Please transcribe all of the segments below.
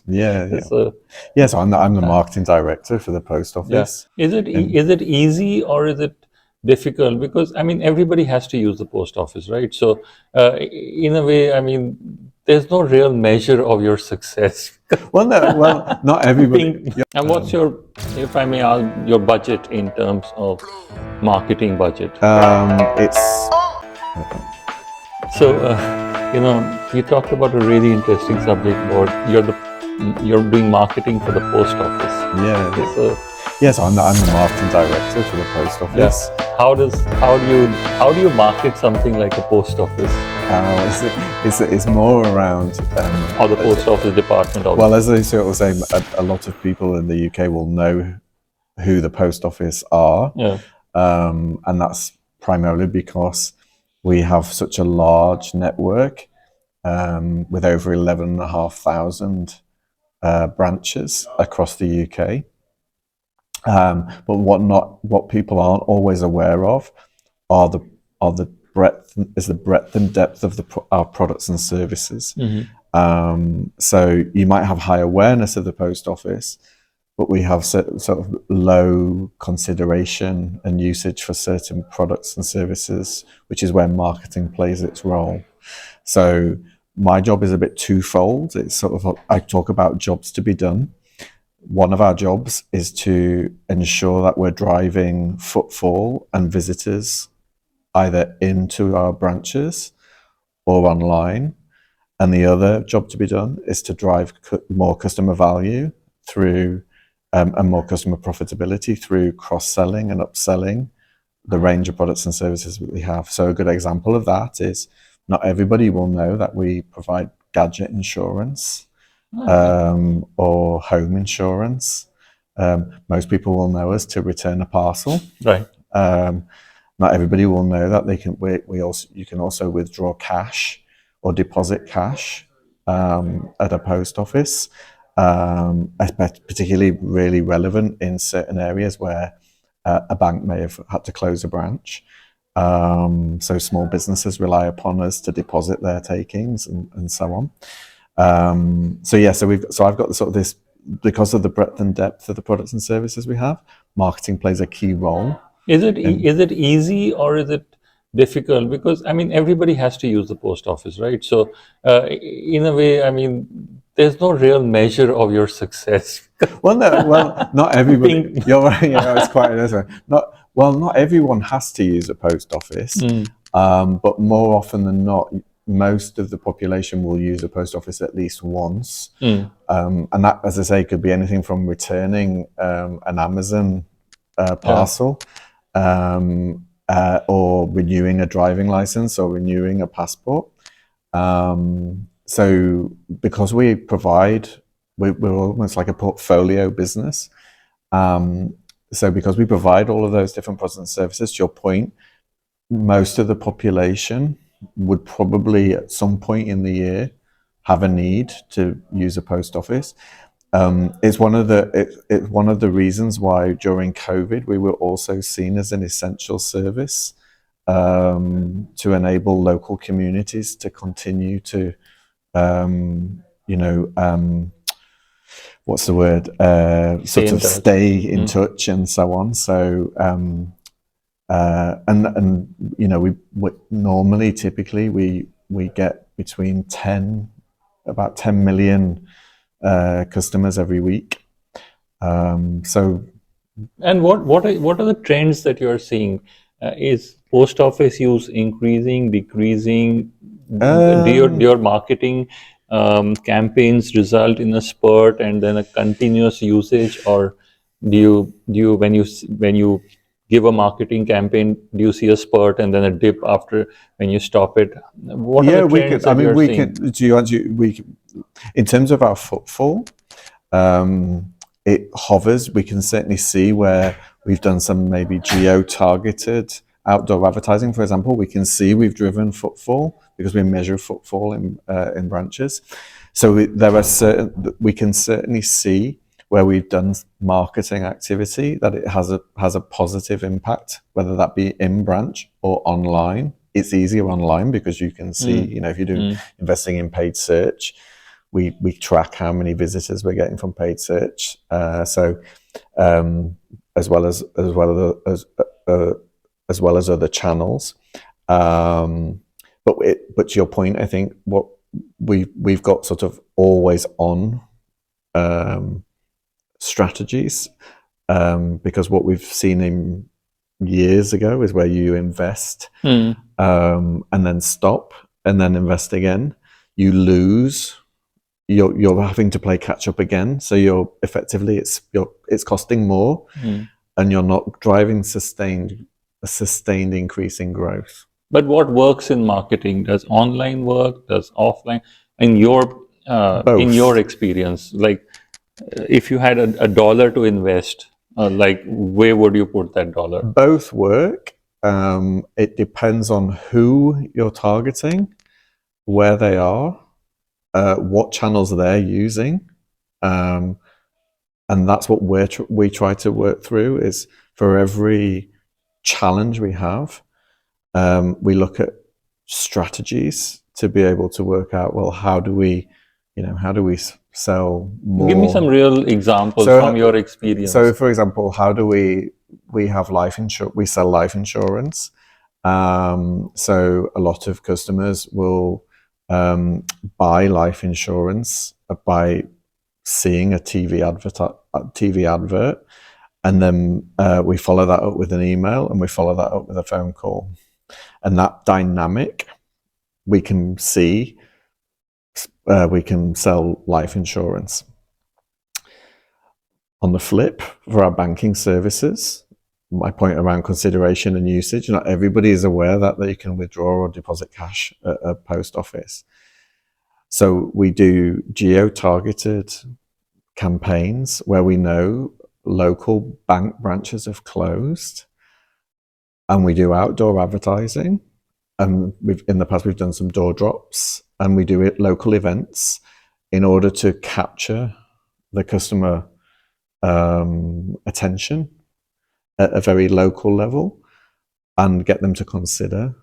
Yeah, yeah. So Yes, I'm the marketing director for the post yeah, office. And is it easy or is it difficult? Because I mean, everybody has to use the post office, right? So in a way, I mean, there's no real measure of your success. well, no, well, not everybody. Being Yeah, and what's your, if I may ask, your budget in terms of marketing budget? it's So, you talked about a really interesting subject about you're doing marketing for the post office. yeah, yeah. So, Yes, I'm the marketing director for the post yeah, office. how do you market something like a post office It's more around. or the post office department Well, also? as I sort of say, a lot of people in the UK will know who the post office are, Yeah, and that's primarily because we have such a large network with over 11,500 branches across the UK. But what people aren't always aware of are the breadth and depth of our products and services. So you might have high awareness of the post office, but we have sort of low consideration and usage for certain products and services, which is where marketing plays its role. So my job is a bit twofold. It's sort of, I talk about jobs to be done. One of our jobs is to ensure that we're driving footfall and visitors either into our branches or online. And the other job to be done is to drive more customer value through and more customer profitability through cross-selling and upselling the range of products and services that we have. So a good example of that is not everybody will know that we provide gadget insurance okay, or home insurance. Most people will know us to return a parcel. right. Um, Not everybody will know that they can. We also you can also withdraw cash or deposit cash at a post office. Particularly really relevant in certain areas where a bank may have had to close a branch. So small businesses rely upon us to deposit their takings and so on. So yeah, so I've got sort of this because of the breadth and depth of the products and services we have. Marketing plays a key role in. Is it easy or is it difficult? Because I mean, everybody has to use the post office, right? So, in a way, I mean, there's no real measure of your success. Well, no, well, not everybody. Being You're right. It's quite this. Not everyone has to use a post office, but more often than not, most of the population will use a post office at least once. And that, as I say, could be anything from returning an Amazon yeah, parcel, or renewing a driving license or renewing a passport. So because we're almost like a portfolio business. So because we provide all of those different products and services, to your point, most of the population would probably at some point in the year have a need to use a post office. It's one of the reasons why during COVID we were also seen as an essential service, to enable local communities to continue to um, you know what's the word, stay sort in of touch. stay in touch and so on. So and we normally typically we get between 10 million customers every week. So And what are the trends that you are seeing? Is post office use increasing, decreasing? Do um, your marketing campaigns result in a spurt and then a continuous usage, or do you when you give a marketing campaign, do you see a spurt and then a dip after when you stop it? What are the yeah, we trends could. I that you mean, are we seeing? can. Do you want to? In terms of our footfall, it hovers. We can certainly see where we've done some maybe geo-targeted outdoor advertising, for example. We can see we've driven footfall because we measure footfall in branches. So we can certainly see where we've done marketing activity that it has a positive impact, whether that be in branch or online. It's easier online because you can see, if you're doing investing in paid search, we track how many visitors we're getting from paid search. As well as other channels. But to your point, I think what we've got sort of always on strategies, because what we've seen in years ago is where you invest and then stop and then invest again. You lose. You're having to play catch up again. So you're effectively it's costing more, and you're not driving a sustained increase in growth. But what works in marketing? Does online work? Does offline? In your experience, like if you had a dollar to invest, like where would you put that dollar? Both work. It depends on who you're targeting, where they are, what channels they're using, and that's what we try to work through. Is for every challenge we have, we look at strategies to be able to work out, well, how do we sell more? Give me some real examples from your experience. So, for example, how do we have life insurance? We sell life insurance. So a lot of customers will buy life insurance by seeing a TV advert, and then we follow that up with an email, and we follow that up with a phone call. And that dynamic, we can see, we can sell life insurance. On the flip, for our banking services, my point around consideration and usage, not everybody is aware that they can withdraw or deposit cash at a post office. So we do geo-targeted campaigns where we know local bank branches have closed, and we do outdoor advertising. And in the past, we've done some door drops, and we do local events in order to capture the customer attention at a very local level and get them to consider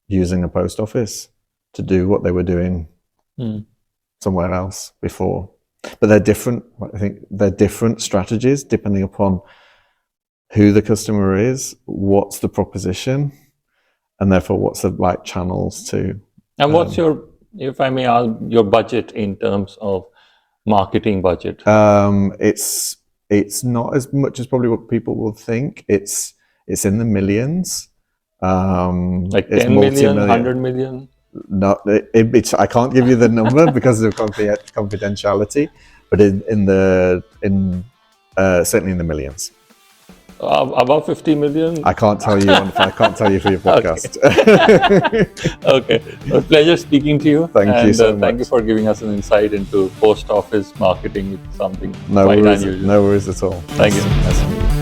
using a post office to do what they were doing somewhere else before. But they're different. I think they're different strategies depending upon who the customer is, what's the proposition, and therefore what's the right channels to. And what's your, if I may ask, your budget in terms of marketing budget? It's not as much as probably what people will think. It's in the millions. Like 10 million, 100 million? Not, I can't give you the number because of confidentiality, but certainly in the millions. Above 50 million? I can't tell you. I can't tell you for your podcast. Okay. Well, pleasure speaking to you. Thank you so much. Thank you for giving us an insight into post office marketing. It's something no quite worries, unusual. No worries at all. Thank you. Nice to meet you.